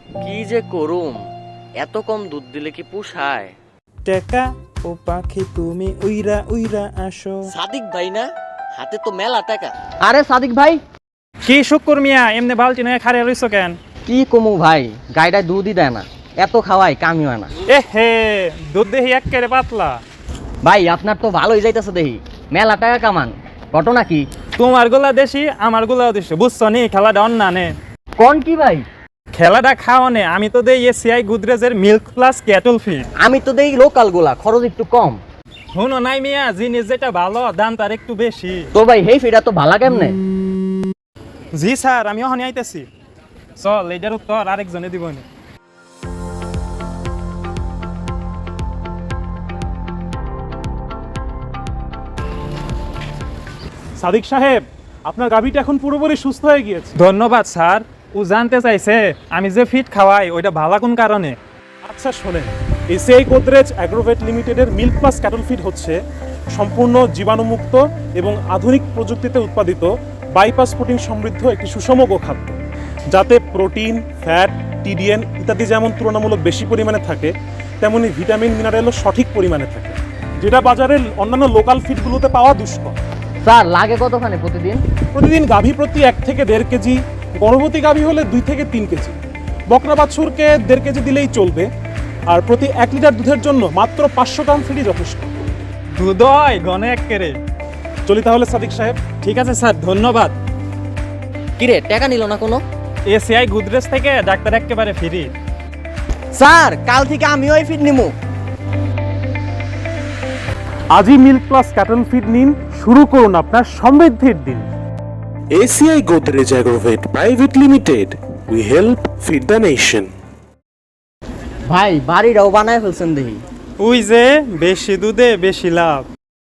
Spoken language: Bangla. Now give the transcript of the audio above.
কি যে করুম, এত কম দুধ দিলে কি পোষায়? টেকা ও পাখি তুমি উইরা উইরা আসো। সাদিক ভাই না, হাতে তো মেলা টাকা। আরে সাদিক ভাই, কি শুক্র মিয়া এমনি বালতি নয় খারে রইছ কেন? কি কমু ভাই, গাইডায় দুধই দেয় না, এত খাওয়াই কামই হয় না। এ হে, দুধ দেহি একেবারে পাতলা। ভাই আপনার তো ভালোই যাইতেছে দেখি, মেলা টাকা কামান, ঘটনা কি? তোমার গোলা দেশি, আমার গোলাও দেশি, বুঝছো নি? খেলাটা অন্যানে। কোন কি ভাই? খেলাটা খাওয়ানে আমি তো দেই এসিআই গুদরেজের মিল্ক প্লাস ক্যাটল ফিড। আমি তো দেই লোকাল গোলা, খরচ একটু কম। শুনো নাই মিয়া, জিনিস যেটা ভালো দাম তার একটু বেশি। তো ভাই হেই ফিডা তো ভালা কেমনে? জি স্যার, আমি ওখানে আইতেছি। চল এটার উত্তর আরেকজনে দিব নি। সাদিক সাহেব, আপনার গাভীটা এখন পুরোপুরি সুস্থ হয়ে গিয়েছে। ধন্যবাদ স্যার। ও জানতে চাইছে আমি যে ফিট খাওয়াই ওইটা ভালো কোন কারণে। আচ্ছা শোনেন, এসিআই গোদরেজ অ্যাগ্রোভেট লিমিটেডের মিল্ক প্লাস ক্যাটল ফিড হচ্ছে সম্পূর্ণ জীবাণুমুক্ত এবং আধুনিক প্রযুক্তিতে উৎপাদিত বাইপাস প্রোটিন সমৃদ্ধ একটি সুষম গোখাদ্য, যাতে প্রোটিন, ফ্যাট, টিডিএন ইত্যাদি যেমন তুলনামূলক বেশি পরিমাণে থাকে, তেমনি ভিটামিন মিনারেলও সঠিক পরিমাণে থাকে, যেটা বাজারের অন্যান্য লোকাল ফিডগুলোতে পাওয়া দুষ্কর। স্যার লাগে কতখানে প্রতিদিন? প্রতিদিন গাভী প্রতি 1 থেকে 1.5 কেজি, গর্ভবতী গাভী হলে 2 থেকে 3 কেজি, বকনা বাছুরকে 1.5 কেজি দিলেই চলবে। আর প্রতি 1 লিটার দুধের জন্য মাত্র 500 গ্রাম ফিডই যথেষ্ট। দুধ হয় গনে একেরে। চলি তাহলে সাদিক সাহেব। ঠিক আছে স্যার, ধন্যবাদ। কিরে টাকা নিল না কোনো? এসিআই গুদরেজ থেকে ডাক্তার একেবারে ফ্রি। স্যার কাল থেকে আমিও এই ফিড নিমু। আজই মিল্ক প্লাস ক্যাটল ফিড নিন, শুরু করুন আপনার সমৃদ্ধির দিন। ACI Godrej Agrovet Private Limited. We help feed the nation. ভাই বাড়িটাও বানায় ফেলছেন দেখি। ওই যে বেশি দুধে বেশি লাভ।